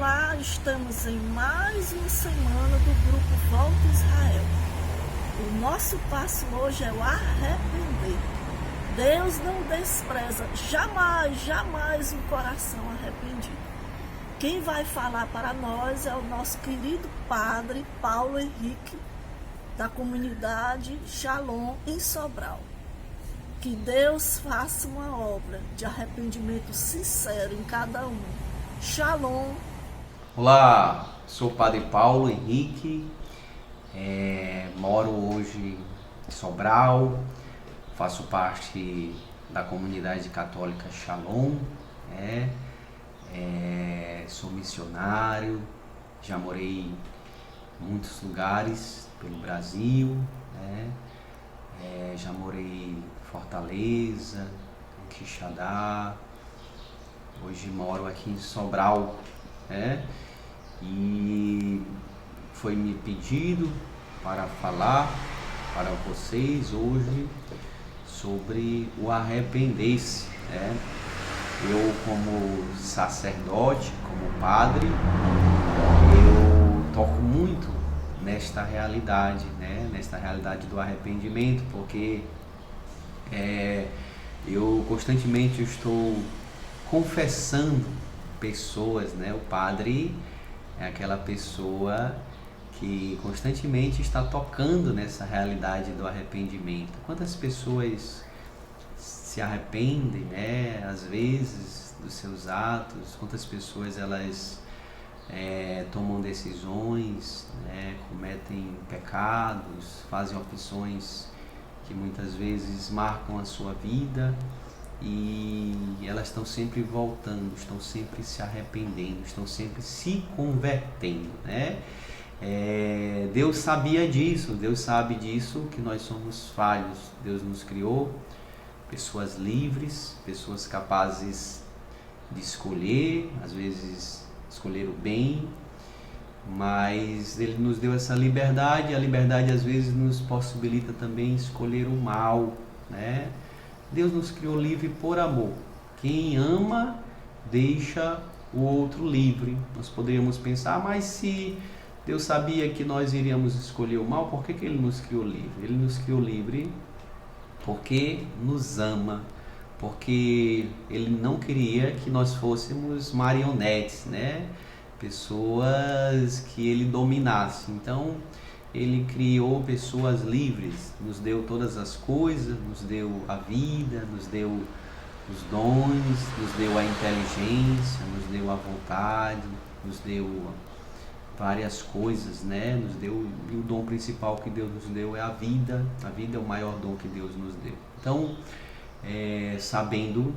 Olá, estamos em mais uma semana do grupo Volta Israel. O nosso passo hoje é o arrepender. Deus não despreza jamais um coração arrependido. Quem vai falar para nós é o nosso querido padre Paulo Henrique, da comunidade Shalom em Sobral. Que Deus faça uma obra de arrependimento sincero em cada um. Shalom. Olá, sou o Padre Paulo Henrique, moro hoje em Sobral, faço parte da comunidade católica Shalom, sou missionário, já morei em muitos lugares pelo Brasil, já morei em Fortaleza, em Quixadá, hoje moro aqui em Sobral, e foi me pedido para falar para vocês hoje sobre o arrepender-se. Eu, como sacerdote, como padre, eu toco muito nesta realidade, nesta realidade do arrependimento, porque eu constantemente estou confessando pessoas, O padre é aquela pessoa que constantemente está tocando nessa realidade do arrependimento. Quantas pessoas se arrependem, às vezes, dos seus atos? Quantas pessoas elas tomam decisões, cometem pecados, fazem opções que muitas vezes marcam a sua vida, e elas estão sempre voltando, estão sempre se arrependendo, estão sempre se convertendo, Deus sabia disso, Deus sabe disso, que nós somos falhos. Deus nos criou pessoas livres, pessoas capazes de escolher, às vezes escolher o bem, mas Ele nos deu essa liberdade, e a liberdade às vezes nos possibilita também escolher o mal, Deus nos criou livre por amor. Quem ama deixa o outro livre. Nós poderíamos pensar, mas se Deus sabia que nós iríamos escolher o mal, por que Ele nos criou livre? Ele nos criou livre porque nos ama, porque Ele não queria que nós fôssemos marionetes, pessoas que Ele dominasse. Então, Ele criou pessoas livres, nos deu todas as coisas, nos deu a vida, nos deu os dons, nos deu a inteligência, nos deu a vontade, nos deu várias coisas, nos deu, e o dom principal que Deus nos deu é a vida. A vida é o maior dom que Deus nos deu. Então, sabendo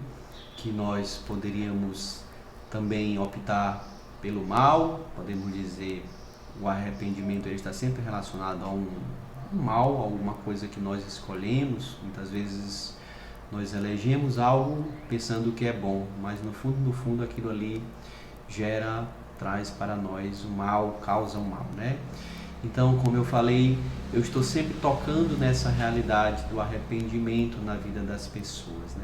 que nós poderíamos também optar pelo mal, podemos dizer, o arrependimento ele está sempre relacionado a um mal, alguma coisa que nós escolhemos. Muitas vezes nós elegemos algo pensando que é bom, mas no fundo aquilo ali traz para nós o mal, causa o mal, Então, como eu falei, eu estou sempre tocando nessa realidade do arrependimento na vida das pessoas,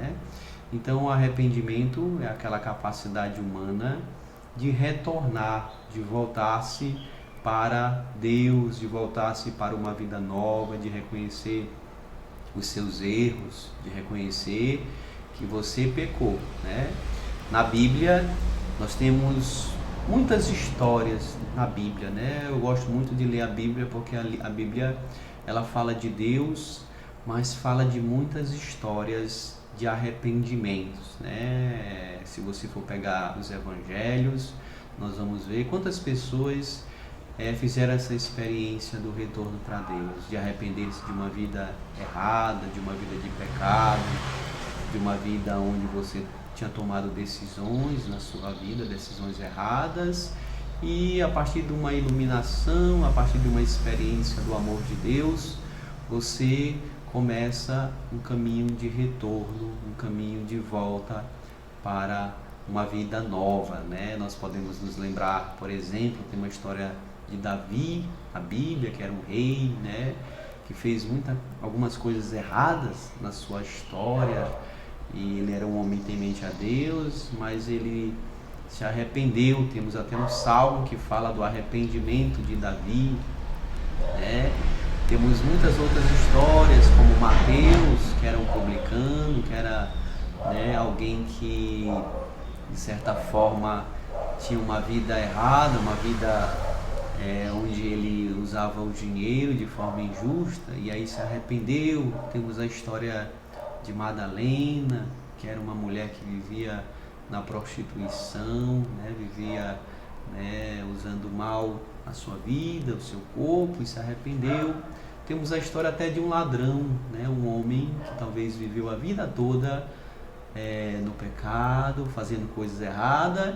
Então, o arrependimento é aquela capacidade humana de retornar, de voltar-se para Deus, de voltar-se para uma vida nova, de reconhecer os seus erros, de reconhecer que você pecou, Na Bíblia, nós temos muitas histórias na Bíblia, Eu gosto muito de ler a Bíblia porque a Bíblia ela fala de Deus, mas fala de muitas histórias de arrependimentos, Se você for pegar os evangelhos, nós vamos ver quantas pessoas fizeram essa experiência do retorno para Deus, de arrepender-se de uma vida errada, de uma vida de pecado, de uma vida onde você tinha tomado decisões na sua vida, decisões erradas, e a partir de uma iluminação, a partir de uma experiência do amor de Deus, você começa um caminho de retorno, um caminho de volta para uma vida nova, Nós podemos nos lembrar, por exemplo, tem uma história de Davi, na Bíblia, que era um rei, que fez algumas coisas erradas na sua história, e ele era um homem temente a Deus, mas ele se arrependeu. Temos até um salmo que fala do arrependimento de Davi, né? Temos muitas outras histórias, como Mateus, que era um publicano, que era, né, alguém que, de certa forma, tinha uma vida errada, uma vida onde ele usava o dinheiro de forma injusta e aí se arrependeu. Temos a história de Madalena, que era uma mulher que vivia na prostituição, né, vivia, né, usando mal a sua vida, o seu corpo, e se arrependeu. Temos a história até de um ladrão, né, um homem que talvez viveu a vida toda no pecado, fazendo coisas erradas,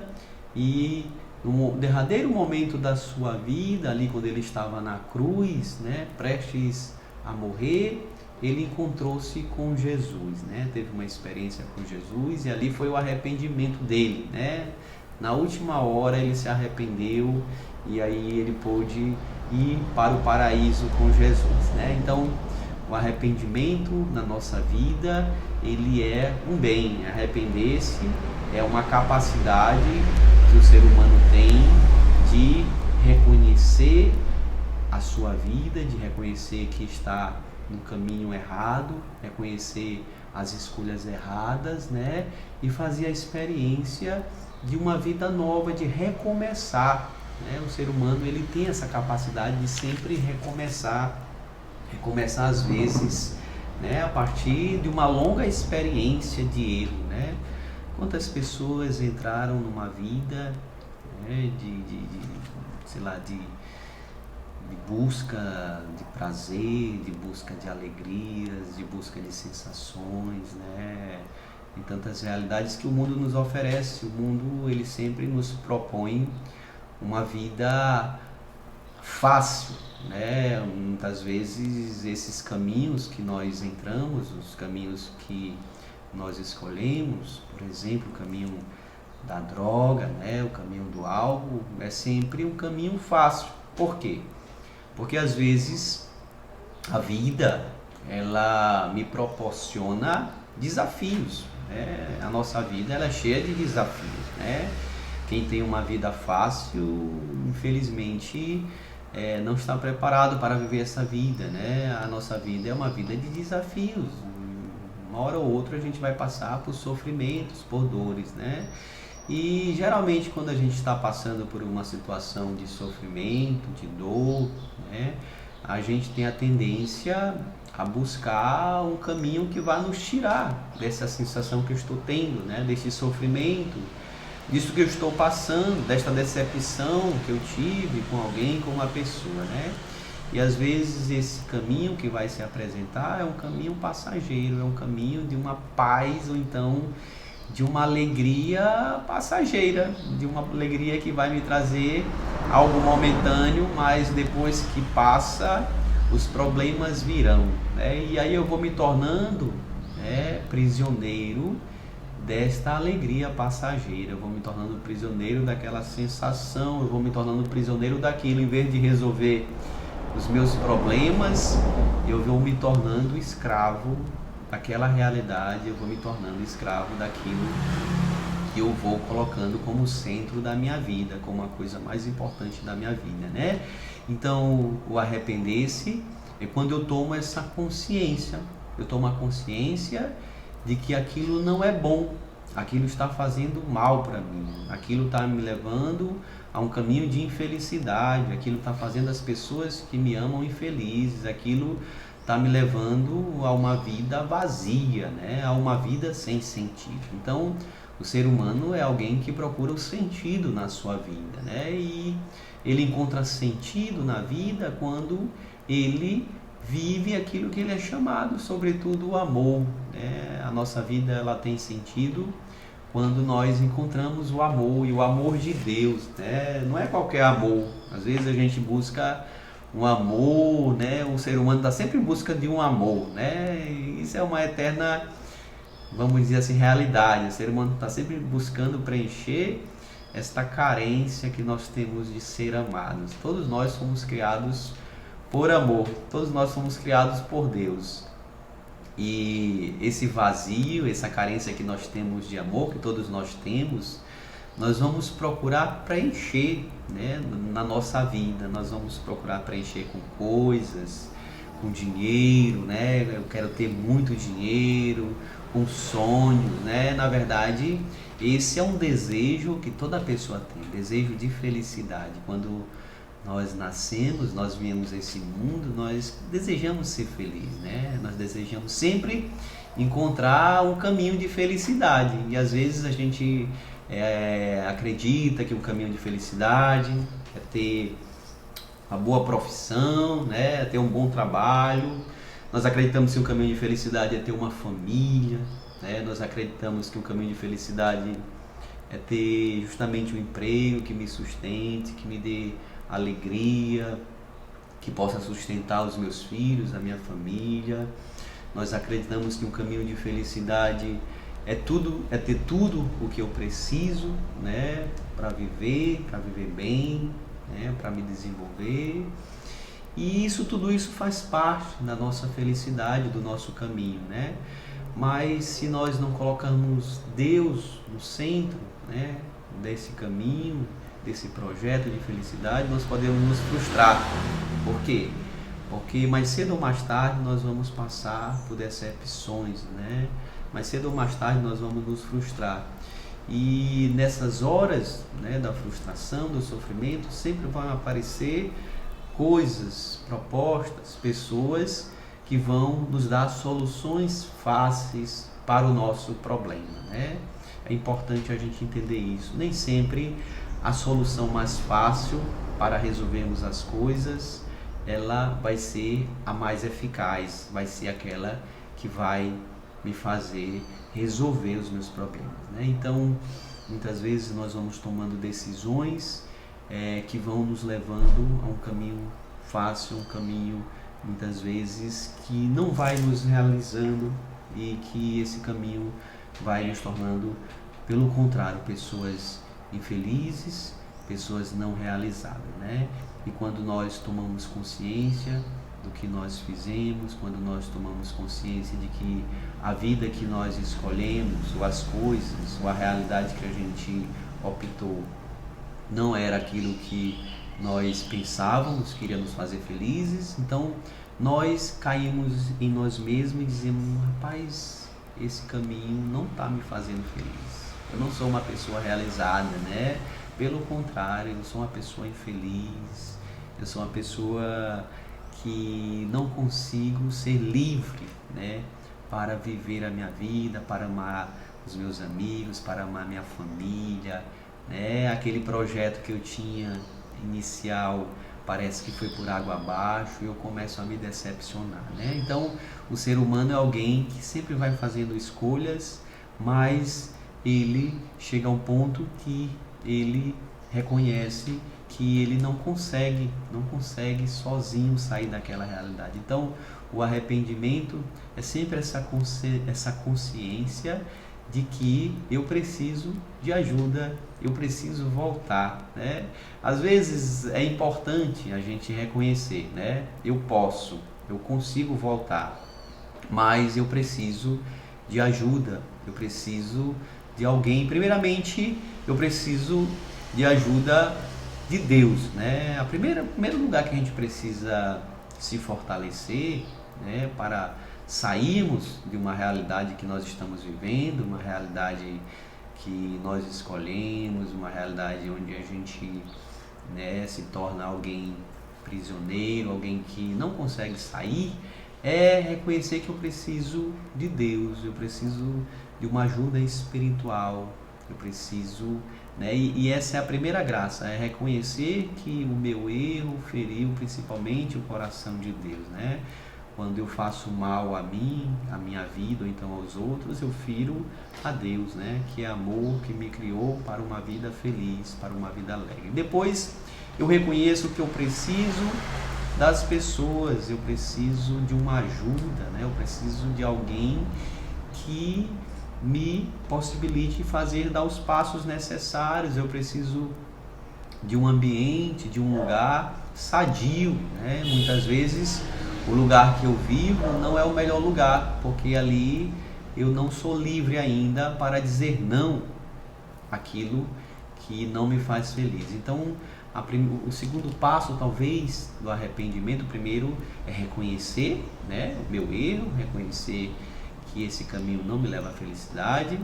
e no derradeiro momento da sua vida, ali quando ele estava na cruz, né, prestes a morrer, ele encontrou-se com Jesus, né, teve uma experiência com Jesus, e ali foi o arrependimento dele, né? Na última hora ele se arrependeu e aí ele pôde ir para o paraíso com Jesus, né? Então, o arrependimento na nossa vida, ele é um bem. Arrepender-se é uma capacidade que o ser humano tem de reconhecer a sua vida, de reconhecer que está no caminho errado, reconhecer as escolhas erradas, né? E fazer a experiência de uma vida nova, de recomeçar, né? O ser humano, ele tem essa capacidade de sempre recomeçar às vezes, né, a partir de uma longa experiência de erro, né? Quantas pessoas entraram numa vida, né, de busca de prazer, de busca de alegrias, de busca de sensações, né? Em tantas realidades que o mundo nos oferece. O mundo, ele sempre nos propõe uma vida fácil, né? Muitas vezes esses caminhos que nós entramos, os caminhos que nós escolhemos, por exemplo, o caminho da droga, né? O caminho do álcool, é sempre um caminho fácil. Por quê? Porque às vezes a vida, ela me proporciona desafios, né? A nossa vida, ela é cheia de desafios, né? Quem tem uma vida fácil, infelizmente, não está preparado para viver essa vida, né? A nossa vida é uma vida de desafios. Uma hora ou outra a gente vai passar por sofrimentos, por dores, né? E geralmente quando a gente está passando por uma situação de sofrimento, de dor, né, a gente tem a tendência a buscar um caminho que vai nos tirar dessa sensação que eu estou tendo, né, desse sofrimento, disso que eu estou passando, desta decepção que eu tive com alguém, com uma pessoa, né? E às vezes esse caminho que vai se apresentar é um caminho passageiro, é um caminho de uma paz ou então de uma alegria passageira, de uma alegria que vai me trazer algo momentâneo, mas depois que passa, os problemas virão, né? E aí eu vou me tornando, né, prisioneiro desta alegria passageira, eu vou me tornando prisioneiro daquela sensação, eu vou me tornando prisioneiro daquilo. Em vez de resolver os meus problemas, eu vou me tornando escravo daquela realidade, eu vou me tornando escravo daquilo que eu vou colocando como centro da minha vida, como a coisa mais importante da minha vida, né? Então, o arrepender-se é quando eu tomo essa consciência, eu tomo a consciência de que aquilo não é bom, aquilo está fazendo mal para mim, aquilo está me levando a um caminho de infelicidade, aquilo está fazendo as pessoas que me amam infelizes, aquilo está me levando a uma vida vazia, né? A uma vida sem sentido. Então, o ser humano é alguém que procura o sentido na sua vida, né? E ele encontra sentido na vida quando ele vive aquilo que ele é chamado, sobretudo o amor, né? A nossa vida, ela tem sentido quando nós encontramos o amor, e o amor de Deus, né? Não é qualquer amor. Às vezes a gente busca um amor, né? O ser humano está sempre em busca de um amor, né? E isso é uma eterna, vamos dizer assim, realidade. O ser humano está sempre buscando preencher esta carência que nós temos de ser amados. Todos nós fomos criados por amor, todos nós fomos criados por Deus. E esse vazio, essa carência que nós temos de amor, que todos nós temos, nós vamos procurar preencher, né, na nossa vida. Nós vamos procurar preencher com coisas, com dinheiro, né? Eu quero ter muito dinheiro, com sonhos, né? Na verdade, esse é um desejo que toda pessoa tem, desejo de felicidade. Quando nós nascemos, nós viemos a esse mundo, nós desejamos ser felizes, né? Nós desejamos sempre encontrar um caminho de felicidade. E às vezes a gente acredita que o caminho de felicidade é ter uma boa profissão, né? É ter um bom trabalho. Nós acreditamos que o caminho de felicidade é ter uma família, né? Nós acreditamos que o caminho de felicidade é ter justamente um emprego que me sustente, que me dê alegria, que possa sustentar os meus filhos, a minha família. Nós acreditamos que um caminho de felicidade é ter tudo o que eu preciso, né, para viver bem, né, para me desenvolver. E tudo isso faz parte da nossa felicidade, do nosso caminho, né? Mas se nós não colocamos Deus no centro, né, desse caminho, desse projeto de felicidade, nós podemos nos frustrar. Por quê? Porque mais cedo ou mais tarde nós vamos passar por decepções, né? Mais cedo ou mais tarde nós vamos nos frustrar. E nessas horas, né, da frustração, do sofrimento, sempre vão aparecer coisas, propostas, pessoas que vão nos dar soluções fáceis para o nosso problema, né? É importante a gente entender isso. Nem sempre a solução mais fácil para resolvermos as coisas, ela vai ser a mais eficaz, vai ser aquela que vai me fazer resolver os meus problemas, né? Então, muitas vezes nós vamos tomando decisões que vão nos levando a um caminho fácil, um caminho muitas vezes que não vai nos realizando, e que esse caminho vai nos tornando, pelo contrário, pessoas infelizes, pessoas não realizadas, né? E quando nós tomamos consciência do que nós fizemos, quando nós tomamos consciência de que a vida que nós escolhemos, ou as coisas, ou a realidade que a gente optou, não era aquilo que nós pensávamos que iria nos fazer felizes, então nós caímos em nós mesmos e dizemos: rapaz, esse caminho não está me fazendo feliz, eu não sou uma pessoa realizada, né? Pelo contrário, eu sou uma pessoa infeliz, eu sou uma pessoa que não consigo ser livre, né, para viver a minha vida, para amar os meus amigos, para amar minha família, né? Aquele projeto que eu tinha inicial parece que foi por água abaixo e eu começo a me decepcionar, né? Então, o ser humano é alguém que sempre vai fazendo escolhas, mas ele chega a um ponto que ele reconhece que ele não consegue sozinho sair daquela realidade. Então, o arrependimento é sempre essa consciência de que eu preciso de ajuda, eu preciso voltar, né? Às vezes é importante a gente reconhecer, né? Eu consigo voltar, mas eu preciso de ajuda, eu preciso de alguém. Primeiramente, eu preciso de ajuda de Deus, né? O primeiro lugar que a gente precisa se fortalecer, né, para sairmos de uma realidade que nós estamos vivendo, uma realidade que nós escolhemos, uma realidade onde a gente, né, se torna alguém prisioneiro, alguém que não consegue sair, é reconhecer que eu preciso de Deus, eu preciso de uma ajuda espiritual, eu preciso, né, e essa é a primeira graça, é reconhecer que o meu erro feriu principalmente o coração de Deus, né? Quando eu faço mal a mim, a minha vida, ou então aos outros, eu firo a Deus, né? Que é amor, que me criou para uma vida feliz, para uma vida alegre. Depois eu reconheço que eu preciso das pessoas, eu preciso de uma ajuda, né? Eu preciso de alguém que me possibilite dar os passos necessários, eu preciso de um ambiente, de um lugar sadio, né? Muitas vezes o lugar que eu vivo não é o melhor lugar, porque ali eu não sou livre ainda para dizer não àquilo que não me faz feliz. Então, o segundo passo, talvez, do arrependimento, primeiro é reconhecer, né, o meu erro, reconhecer que esse caminho não me leva à felicidade.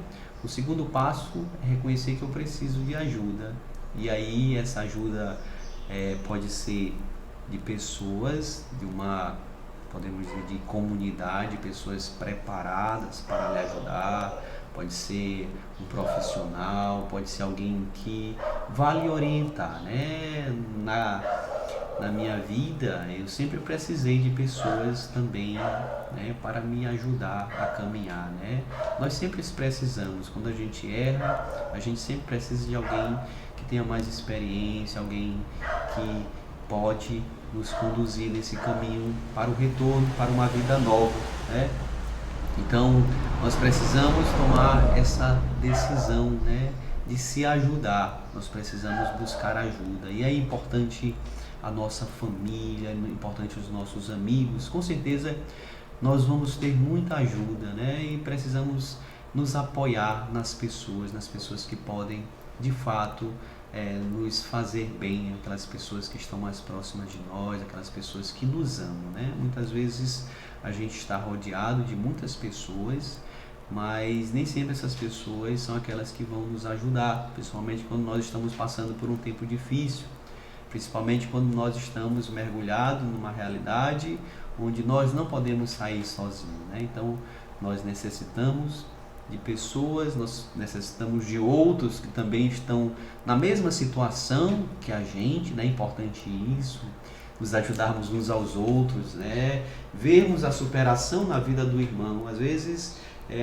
O segundo passo é reconhecer que eu preciso de ajuda. E aí essa ajuda pode ser de pessoas, podemos dizer, de comunidade, pessoas preparadas para lhe ajudar. Pode ser um profissional, pode ser alguém que vai lhe orientar, né? Na minha vida, eu sempre precisei de pessoas também, né, para me ajudar a caminhar, né? Nós sempre precisamos, quando a gente erra, a gente sempre precisa de alguém que tenha mais experiência, alguém que pode nos conduzir nesse caminho para o retorno, para uma vida nova, né? Então, nós precisamos tomar essa decisão, né, de se ajudar. Nós precisamos buscar ajuda. E é importante a nossa família, é importante os nossos amigos. Com certeza, nós vamos ter muita ajuda, né? E precisamos nos apoiar nas pessoas que podem, de fato, nos fazer bem, aquelas pessoas que estão mais próximas de nós, aquelas pessoas que nos amam, né? Muitas vezes a gente está rodeado de muitas pessoas, mas nem sempre essas pessoas são aquelas que vão nos ajudar, principalmente quando nós estamos passando por um tempo difícil, principalmente quando nós estamos mergulhados numa realidade onde nós não podemos sair sozinhos, né? Então, nós necessitamos de pessoas, nós necessitamos de outros que também estão na mesma situação que a gente, né? É importante isso, nos ajudarmos uns aos outros, né? Vermos a superação na vida do irmão. Às vezes,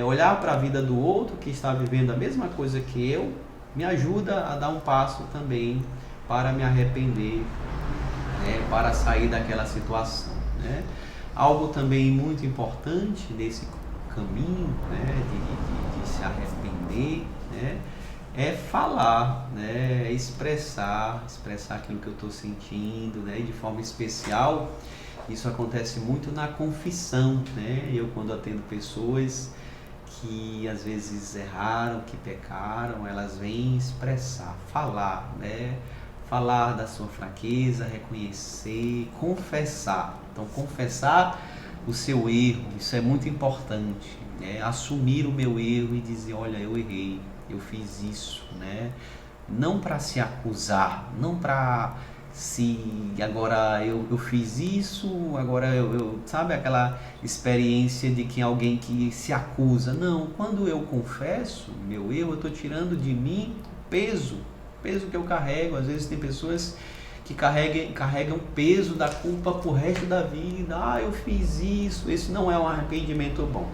olhar para a vida do outro que está vivendo a mesma coisa que eu, me ajuda a dar um passo também para me arrepender, né? Para sair daquela situação, né? Algo também muito importante nesse caminho, né, de se arrepender, né, é falar, né, expressar aquilo que eu estou sentindo, né, de forma especial. Isso acontece muito na confissão, né? Eu, quando atendo pessoas que às vezes erraram, que pecaram, elas vêm expressar, falar, né? Falar da sua fraqueza, reconhecer, confessar. Então, confessar o seu erro, isso é muito importante, né? Assumir o meu erro e dizer, olha, eu errei, eu fiz isso, né? Não para se acusar, não para agora eu fiz isso, agora eu sabe aquela experiência de que alguém que se acusa. Não, quando eu confesso meu erro, eu estou tirando de mim peso que eu carrego. Às vezes tem pessoas que carregam peso da culpa pro resto da vida. Eu fiz isso. Esse não é um arrependimento bom.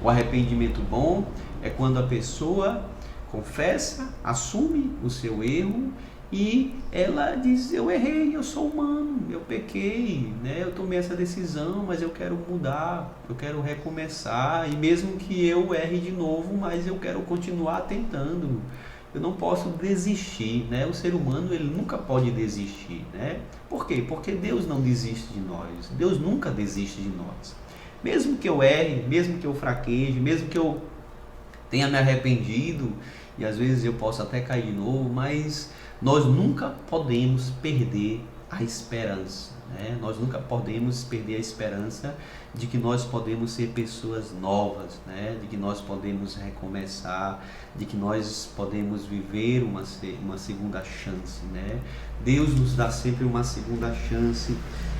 O arrependimento bom é quando a pessoa confessa, assume o seu erro e ela diz, eu errei, eu sou humano, eu pequei, né? Eu tomei essa decisão, mas eu quero mudar, eu quero recomeçar, e mesmo que eu erre de novo, mas eu quero continuar tentando. Eu não posso desistir, né? O ser humano, ele nunca pode desistir, né? Por quê? Porque Deus não desiste de nós. Deus nunca desiste de nós. Mesmo que eu erre, mesmo que eu fraqueje, mesmo que eu tenha me arrependido, e às vezes eu posso até cair de novo, mas nós nunca podemos perder a esperança, né? Nós nunca podemos perder a esperança de que nós podemos ser pessoas novas, né? De que nós podemos recomeçar, de que nós podemos viver uma segunda chance, né? Deus nos dá sempre uma segunda chance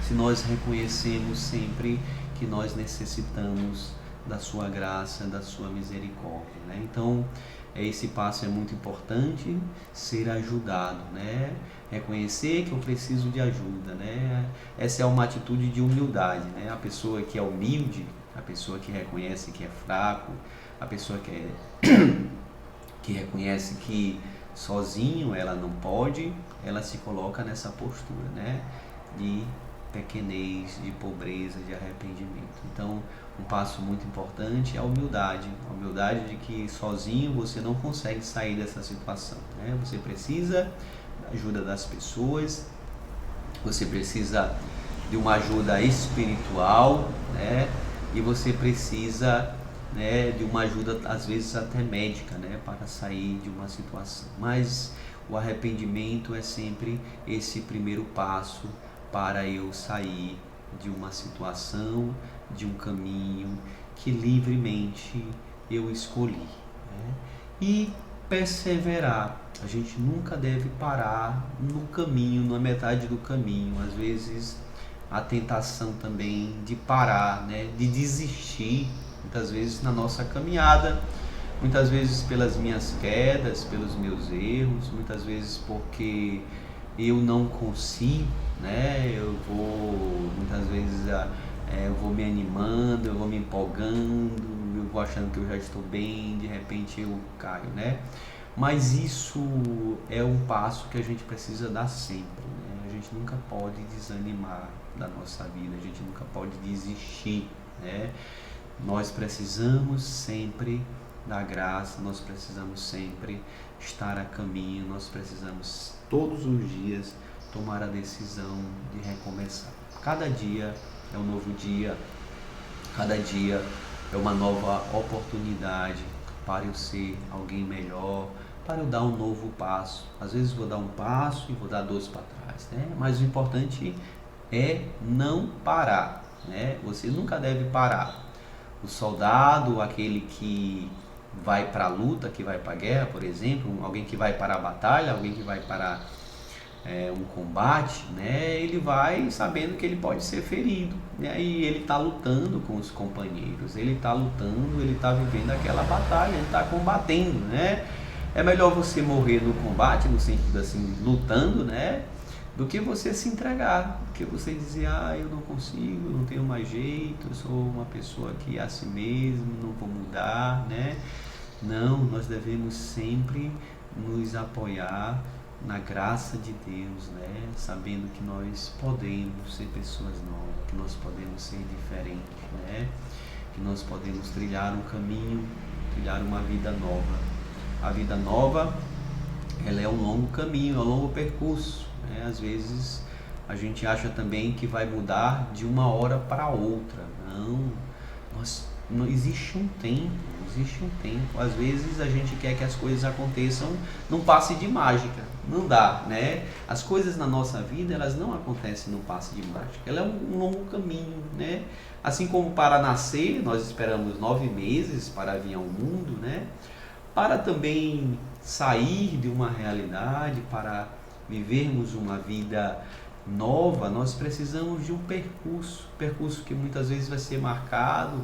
se nós reconhecemos sempre que nós necessitamos da sua graça, da sua misericórdia, né? Então, esse passo é muito importante, ser ajudado, né? Reconhecer que eu preciso de ajuda, né? Essa é uma atitude de humildade, né? A pessoa que é humilde, a pessoa que reconhece que é fraco, a pessoa que reconhece que sozinho ela não pode, ela se coloca nessa postura, né? De pequenez, de pobreza, de arrependimento. Então, um passo muito importante é a humildade de que sozinho você não consegue sair dessa situação, né? Você precisa da ajuda das pessoas, você precisa de uma ajuda espiritual, né? E você precisa né, de uma ajuda, às vezes até médica, né, para sair de uma situação. Mas o arrependimento é sempre esse primeiro passo para eu sair de uma situação, de um caminho que livremente eu escolhi, né? E perseverar. A gente nunca deve parar no caminho, na metade do caminho. Às vezes a tentação também de parar, né, de desistir, muitas vezes na nossa caminhada, muitas vezes pelas minhas quedas, pelos meus erros, muitas vezes porque eu não consigo, né? Eu vou, muitas vezes, eu vou me animando, eu vou me empolgando, eu vou achando que eu já estou bem, de repente eu caio, né? Mas isso é um passo que a gente precisa dar sempre, né? A gente nunca pode desanimar da nossa vida, a gente nunca pode desistir, né? Nós precisamos sempre da graça, nós precisamos sempre estar a caminho, nós precisamos todos os dias tomar a decisão de recomeçar. Cada dia é um novo dia, cada dia é uma nova oportunidade para eu ser alguém melhor, para eu dar um novo passo. Às vezes vou dar um passo e vou dar dois para trás, né? Mas o importante é não parar, né? Você nunca deve parar. O soldado, aquele que vai para a luta, que vai para a guerra, por exemplo, alguém que vai para a batalha, alguém que vai para um combate, né? Ele vai sabendo que ele pode ser ferido, né? E ele está lutando com os companheiros, ele está lutando, ele está vivendo aquela batalha, ele está combatendo, né? É melhor você morrer no combate, no sentido assim, lutando, né? Do que você se entregar, do que você dizer, eu não consigo, não tenho mais jeito, eu sou uma pessoa que é assim mesmo, não vou mudar, né? Não, nós devemos sempre nos apoiar na graça de Deus, né? Sabendo que nós podemos ser pessoas novas, que nós podemos ser diferentes, né? Que nós podemos trilhar um caminho, trilhar uma vida nova. A vida nova, ela é um longo caminho, é um longo percurso, né? Às vezes a gente acha também que vai mudar de uma hora para outra. Não existe um tempo, existe um tempo. Às vezes a gente quer que as coisas aconteçam num passe de mágica. Não dá, né? As coisas na nossa vida, elas não acontecem num passe de mágica. Ela é um longo caminho, né? Assim como para nascer, nós esperamos 9 meses para vir ao mundo, né? Para também sair de uma realidade, para vivermos uma vida nova, nós precisamos de um percurso que muitas vezes vai ser marcado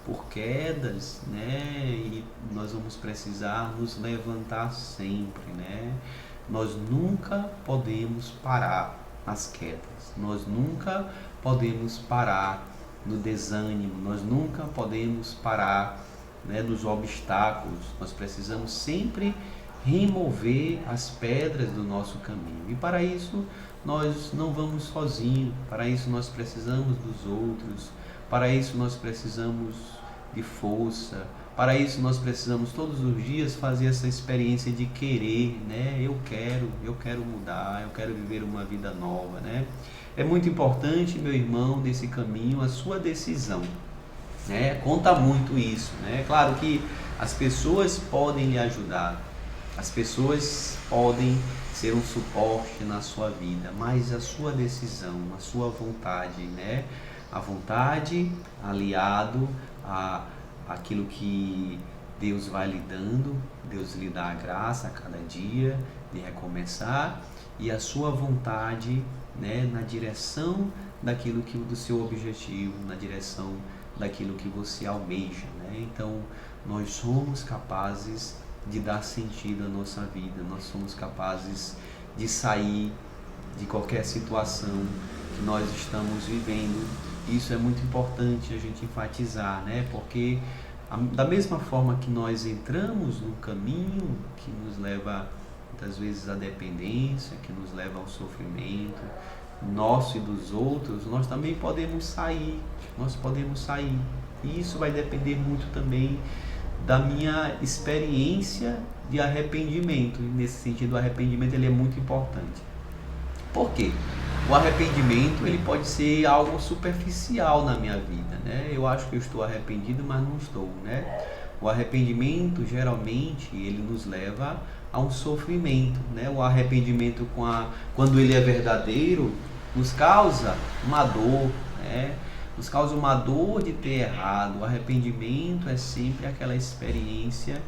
por quedas, né? E nós vamos precisar nos levantar sempre, né? Nós nunca podemos parar nas quedas, nós nunca podemos parar no desânimo, nós nunca podemos parar, né, nos obstáculos. Nós precisamos sempre remover as pedras do nosso caminho. E para isso nós não vamos sozinhos, para isso nós precisamos dos outros, para isso nós precisamos de força, para isso nós precisamos todos os dias fazer essa experiência de querer, né? Eu quero mudar, eu quero viver uma vida nova, né? É muito importante, meu irmão, desse caminho, a sua decisão, né? Conta muito isso, né? Claro que as pessoas podem lhe ajudar, as pessoas podem ser um suporte na sua vida, mas a sua decisão, a sua vontade, né? A vontade aliado a aquilo que Deus vai lhe dando, Deus lhe dá a graça a cada dia de recomeçar, e a sua vontade, né, na direção daquilo que do seu objetivo, na direção daquilo que você almeja, né? Então, nós somos capazes de dar sentido à nossa vida, nós somos capazes de sair de qualquer situação que nós estamos vivendo. Isso é muito importante a gente enfatizar, né? Porque da mesma forma que nós entramos num caminho que nos leva muitas vezes à dependência, que nos leva ao sofrimento nosso e dos outros, nós também podemos sair, e isso vai depender muito também da minha experiência de arrependimento. E nesse sentido, o arrependimento ele é muito importante. Por quê? o arrependimento ele pode ser algo superficial na minha vida, né? Eu acho que eu estou arrependido, mas não estou, né? O arrependimento geralmente ele nos leva a um sofrimento, né? O arrependimento quando ele é verdadeiro nos causa uma dor, né? Nos causa uma dor de ter errado. O arrependimento é sempre aquela experiência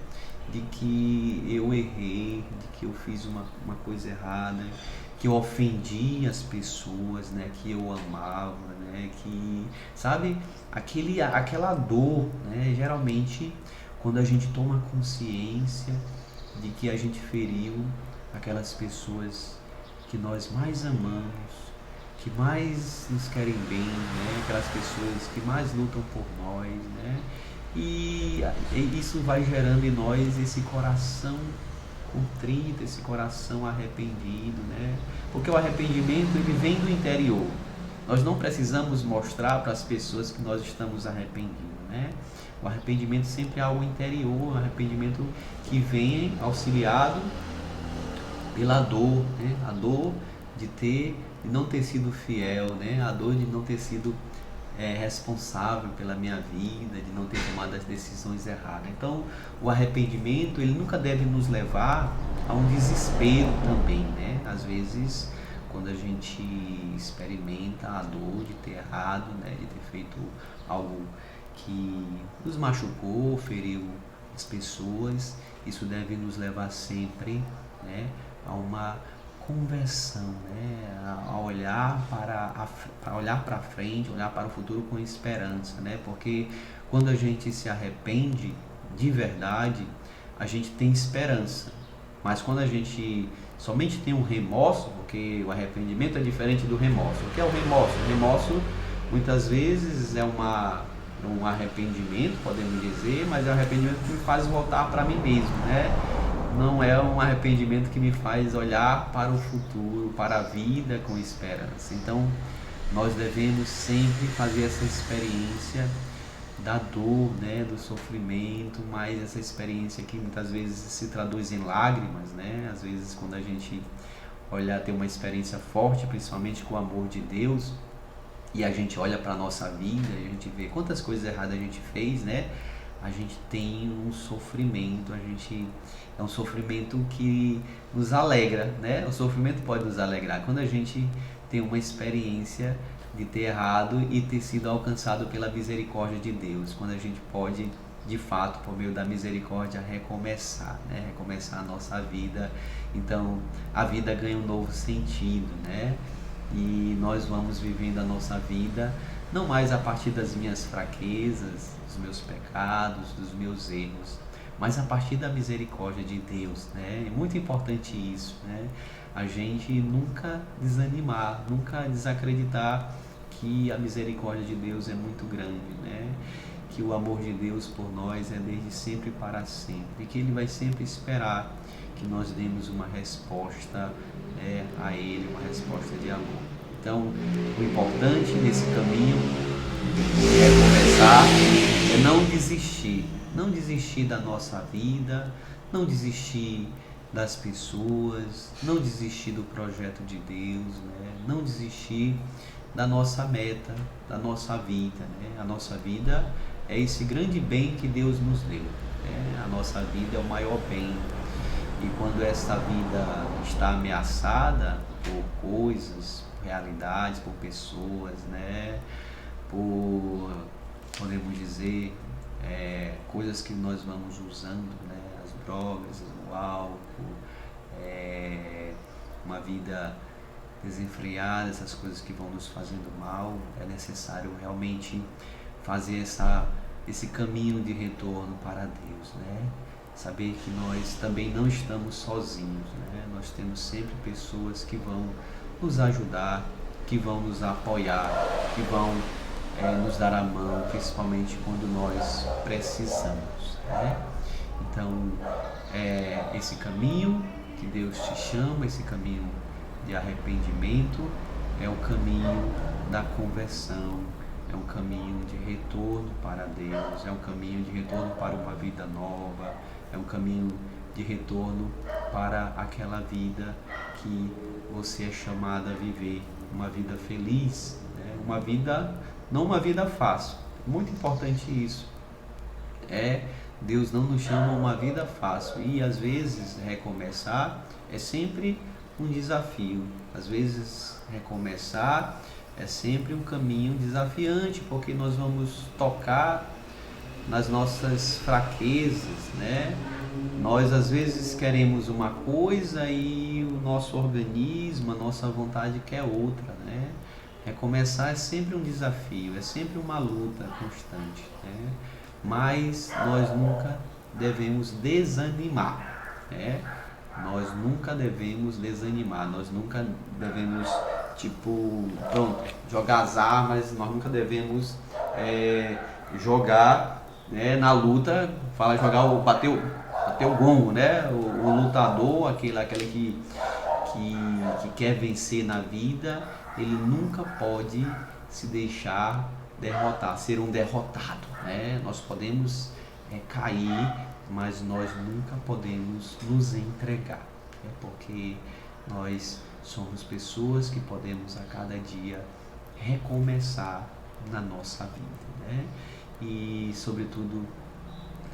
de que eu errei, de que eu fiz uma coisa errada, que eu ofendi as pessoas, né, que eu amava, né, que, sabe, aquela dor, né, geralmente quando a gente toma consciência de que a gente feriu aquelas pessoas que nós mais amamos, que mais nos querem bem, né, aquelas pessoas que mais lutam por nós, né, e isso vai gerando em nós esse coração contrito, esse coração arrependido, né? Porque o arrependimento ele vem do interior. Nós não precisamos mostrar para as pessoas que nós estamos arrependidos, né? O arrependimento sempre é algo interior, um arrependimento que vem auxiliado pela dor, né? A dor de não ter sido fiel, né? A dor de não ter sido responsável pela minha vida, de não ter tomado as decisões erradas. Então, o arrependimento, ele nunca deve nos levar a um desespero também, né? Às vezes, quando a gente experimenta a dor de ter errado, né? De ter feito algo que nos machucou, feriu as pessoas, isso deve nos levar sempre, né? A uma conversão, né? A olhar para frente, olhar para o futuro com esperança, né? Porque quando a gente se arrepende de verdade, a gente tem esperança. Mas quando a gente somente tem um remorso, porque o arrependimento é diferente do remorso. O que é o remorso? O remorso muitas vezes é um arrependimento, podemos dizer, mas é um arrependimento que me faz voltar para mim mesmo, né? Não é um arrependimento que me faz olhar para o futuro, para a vida com esperança. Então, nós devemos sempre fazer essa experiência da dor, né, do sofrimento, mas essa experiência que muitas vezes se traduz em lágrimas, né? Às vezes, quando a gente olha, tem uma experiência forte, principalmente com o amor de Deus, e a gente olha para a nossa vida, e a gente vê quantas coisas erradas a gente fez, né? A gente tem um sofrimento, é um sofrimento que nos alegra, né? O sofrimento pode nos alegrar quando a gente tem uma experiência de ter errado e ter sido alcançado pela misericórdia de Deus, quando a gente pode, de fato, por meio da misericórdia, recomeçar, né? Recomeçar a nossa vida. Então, a vida ganha um novo sentido, né? E nós vamos vivendo a nossa vida não mais a partir das minhas fraquezas, dos meus pecados, dos meus erros, mas a partir da misericórdia de Deus, né? É muito importante isso, né? A gente nunca desanimar, nunca desacreditar que a misericórdia de Deus é muito grande, né? Que o amor de Deus por nós é desde sempre para sempre, e que Ele vai sempre esperar que nós demos uma resposta a Ele, uma resposta de amor. Então, o importante nesse caminho é começar, é não desistir da nossa vida, não desistir das pessoas, não desistir do projeto de Deus, né? Não desistir da nossa meta, da nossa vida, né? A nossa vida é esse grande bem que Deus nos deu, né? A nossa vida é o maior bem. E quando essa vida está ameaçada por coisas, por realidades, por pessoas, né? Por, podemos dizer, coisas que nós vamos usando, né? As drogas, o álcool, uma vida desenfreada, essas coisas que vão nos fazendo mal, é necessário realmente fazer esse caminho de retorno para Deus, né? Saber que nós também não estamos sozinhos, né? Nós temos sempre pessoas que vão nos ajudar, que vão nos apoiar, que vão nos dar a mão, principalmente quando nós precisamos, né? Então, esse caminho que Deus te chama, esse caminho de arrependimento, é o caminho da conversão, é um caminho de retorno para Deus, é um caminho de retorno para uma vida nova, é um caminho de retorno para aquela vida que você é chamado a viver, uma vida feliz, né? Uma vida, não uma vida fácil. Muito importante isso. Deus não nos chama uma vida fácil, e às vezes recomeçar é sempre um desafio. Às vezes recomeçar é sempre um caminho desafiante, porque nós vamos tocar nas nossas fraquezas, né? Nós às vezes queremos uma coisa e o nosso organismo, a nossa vontade quer outra, né? Recomeçar é sempre um desafio, é sempre uma luta constante, né? Mas nós nunca devemos desanimar, né? Nós nunca devemos desanimar, nós nunca devemos, pronto, jogar as armas, nós nunca devemos jogar, né, na luta, bater o gongo, né? O lutador, aquele que quer vencer na vida, ele nunca pode se deixar derrotar, ser um derrotado, né? Nós podemos cair, mas nós nunca podemos nos entregar, né? Porque nós somos pessoas que podemos a cada dia recomeçar na nossa vida, né? E sobretudo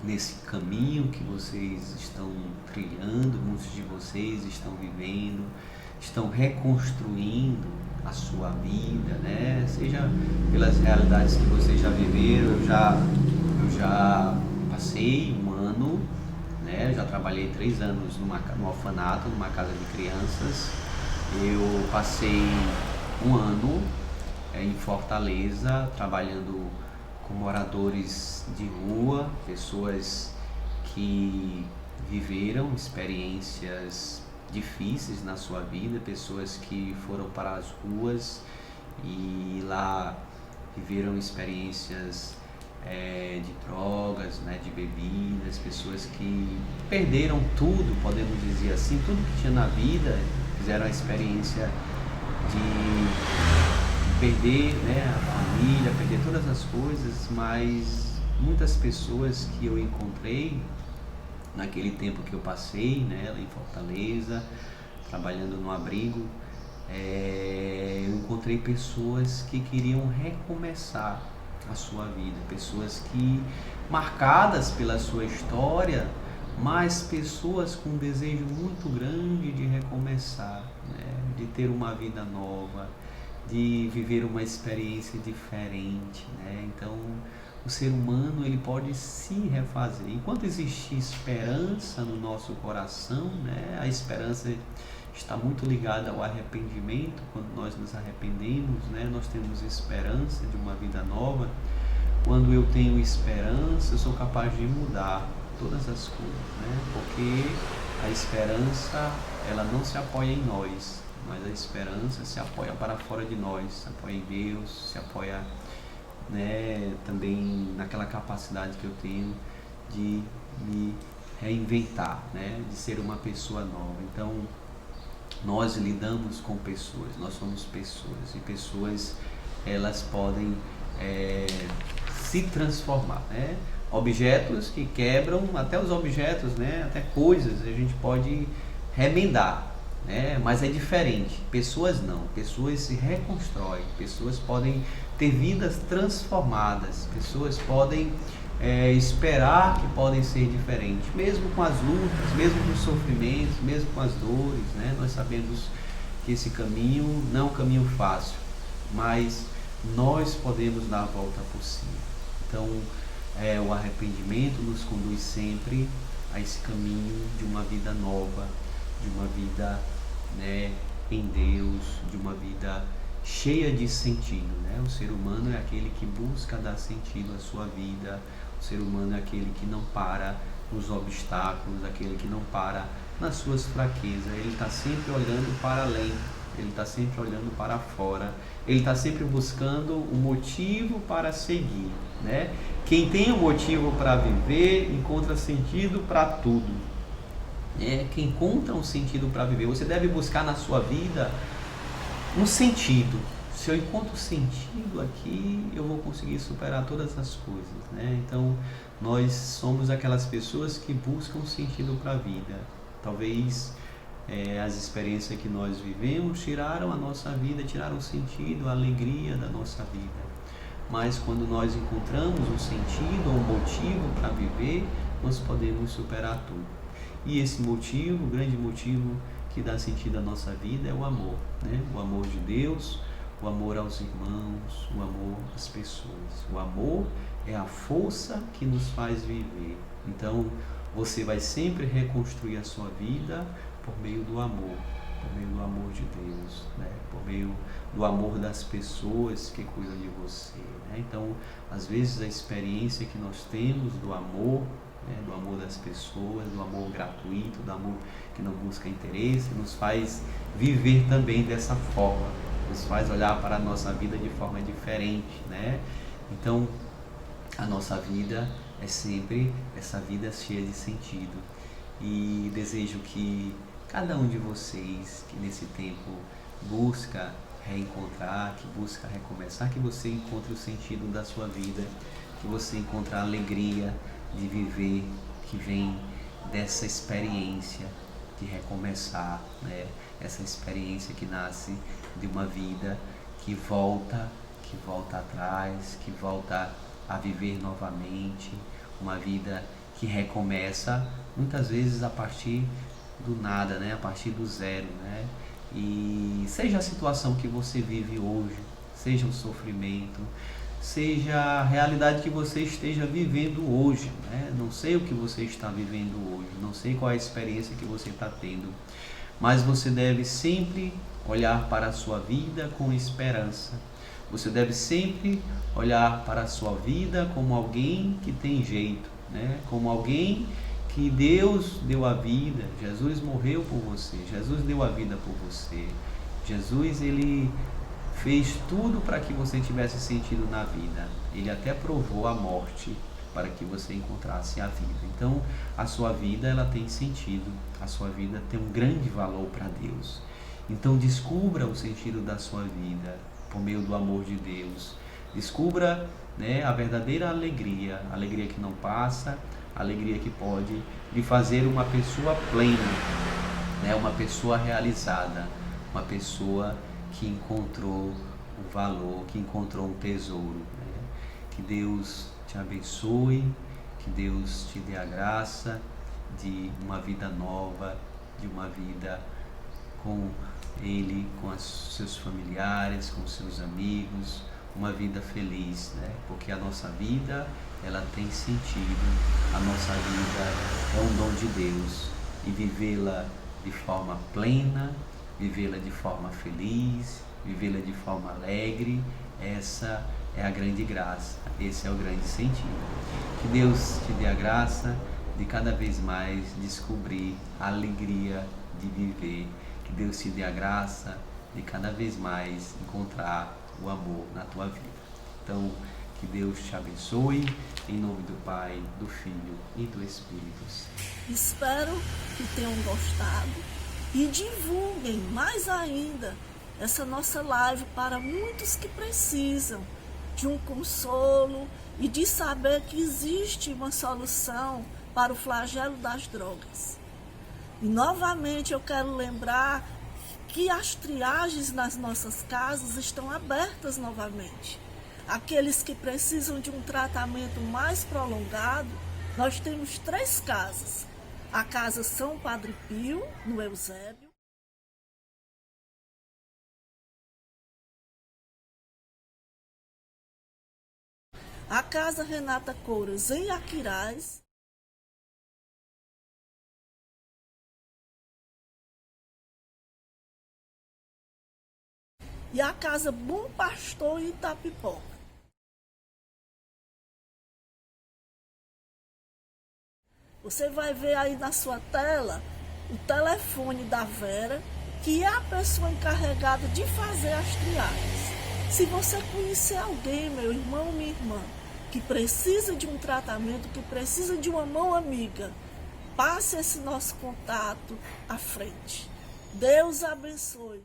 nesse caminho que vocês estão trilhando, muitos de vocês estão vivendo, estão reconstruindo a sua vida, né? Seja pelas realidades que vocês já viveram. Eu já passei um ano, né? Eu já trabalhei 3 anos no orfanato, numa casa de crianças. Eu passei um ano em Fortaleza trabalhando com moradores de rua, pessoas que viveram experiências difíceis na sua vida, pessoas que foram para as ruas e lá viveram experiências de drogas, né, de bebidas, pessoas que perderam tudo, podemos dizer assim, tudo que tinha na vida, fizeram a experiência de perder, né, a família, perder todas as coisas, mas muitas pessoas que eu encontrei naquele tempo que eu passei, né, lá em Fortaleza, trabalhando no abrigo, eu encontrei pessoas que queriam recomeçar a sua vida, pessoas que marcadas pela sua história, mas pessoas com um desejo muito grande de recomeçar, né, de ter uma vida nova, de viver uma experiência diferente, né? Então, o ser humano ele pode se refazer. Enquanto existe esperança no nosso coração, né? A esperança está muito ligada ao arrependimento. Quando nós nos arrependemos, né? Nós temos esperança de uma vida nova. Quando eu tenho esperança, eu sou capaz de mudar todas as coisas, né? Porque a esperança ela não se apoia em nós, mas a esperança se apoia para fora de nós, se apoia em Deus, se apoia, né, também naquela capacidade que eu tenho de me reinventar, né, de ser uma pessoa nova. Então, nós lidamos com pessoas, nós somos pessoas, e pessoas elas podem se transformar, né? Objetos que quebram, até os objetos, né, até coisas a gente pode remendar, né? Mas é diferente. Pessoas não. Pessoas se reconstroem. Pessoas podem ter vidas transformadas. Pessoas podem esperar que podem ser diferentes, mesmo com as lutas, mesmo com os sofrimentos, mesmo com as dores, né? Nós sabemos que esse caminho não é um caminho fácil, mas nós podemos dar a volta por cima. Então, o arrependimento nos conduz sempre a esse caminho de uma vida nova, de uma vida, né, em Deus, de uma vida cheia de sentido, né? O ser humano é aquele que busca dar sentido à sua vida. O ser humano é aquele que não para nos obstáculos, aquele que não para nas suas fraquezas. Ele está sempre olhando para além, ele está sempre olhando para fora, ele está sempre buscando um motivo para seguir, né? Quem tem um motivo para viver encontra sentido para tudo. Quem encontra um sentido para viver, você deve buscar na sua vida um sentido. Se eu encontro sentido aqui, eu vou conseguir superar todas as coisas, né? Então, nós somos aquelas pessoas que buscam sentido para a vida. Talvez as experiências que nós vivemos tiraram a nossa vida, tiraram o sentido, a alegria da nossa vida. Mas quando nós encontramos um sentido ou um motivo para viver, nós podemos superar tudo. E esse motivo, o grande motivo que dá sentido à nossa vida é o amor, né? O amor de Deus, o amor aos irmãos, o amor às pessoas. O amor é a força que nos faz viver. Então, você vai sempre reconstruir a sua vida por meio do amor de Deus, né? Por meio do amor das pessoas que cuidam de você, né? Então, às vezes a experiência que nós temos do amor, né? Do amor das pessoas, do amor gratuito, do amor que não busca interesse, nos faz viver também dessa forma, nos faz olhar para a nossa vida de forma diferente, né? Então, a nossa vida é sempre essa vida cheia de sentido. E desejo que cada um de vocês que nesse tempo busca reencontrar, que busca recomeçar, que você encontre o sentido da sua vida, que você encontre a alegria de viver, que vem dessa experiência de recomeçar, né? Essa experiência que nasce de uma vida que volta atrás, que volta a viver novamente, uma vida que recomeça muitas vezes a partir do nada, né? A partir do zero, né? E seja a situação que você vive hoje, seja o sofrimento, seja a realidade que você esteja vivendo hoje, né? Não sei o que você está vivendo hoje, não sei qual é a experiência que você está tendo, mas você deve sempre olhar para a sua vida com esperança. Você deve sempre olhar para a sua vida como alguém que tem jeito, né? Como alguém que Deus deu a vida. Jesus morreu por você, Jesus deu a vida por você. Jesus, ele fez tudo para que você tivesse sentido na vida. Ele até provou a morte para que você encontrasse a vida. Então, a sua vida, ela tem sentido. A sua vida tem um grande valor para Deus. Então, descubra o sentido da sua vida por meio do amor de Deus. Descubra, né, a verdadeira alegria, a alegria que não passa, a alegria que pode lhe fazer uma pessoa plena, né, uma pessoa realizada, uma pessoa que encontrou o valor, que encontrou um tesouro, né? Que Deus te abençoe, que Deus te dê a graça de uma vida nova, de uma vida com Ele, com os seus familiares, com os seus amigos, uma vida feliz, né? Porque a nossa vida, ela tem sentido, a nossa vida é um dom de Deus, e vivê-la de forma plena, vivê-la de forma feliz, vivê-la de forma alegre, essa é a grande graça, esse é o grande sentido. Que Deus te dê a graça de cada vez mais descobrir a alegria de viver. Que Deus te dê a graça de cada vez mais encontrar o amor na tua vida. Então, que Deus te abençoe, em nome do Pai, do Filho e do Espírito Santo. Espero que tenham gostado e divulguem mais ainda essa nossa live para muitos que precisam de um consolo e de saber que existe uma solução para o flagelo das drogas. E novamente eu quero lembrar que as triagens nas nossas casas estão abertas novamente. Aqueles que precisam de um tratamento mais prolongado, nós temos 3 casas. A Casa São Padre Pio, no Eusébio. A Casa Renata Couras, em Aquiraz. E a Casa Bom Pastor, em Itapipoca. Você vai ver aí na sua tela o telefone da Vera, que é a pessoa encarregada de fazer as triagens. Se você conhecer alguém, meu irmão, minha irmã, que precisa de um tratamento, que precisa de uma mão amiga, passe esse nosso contato à frente. Deus abençoe.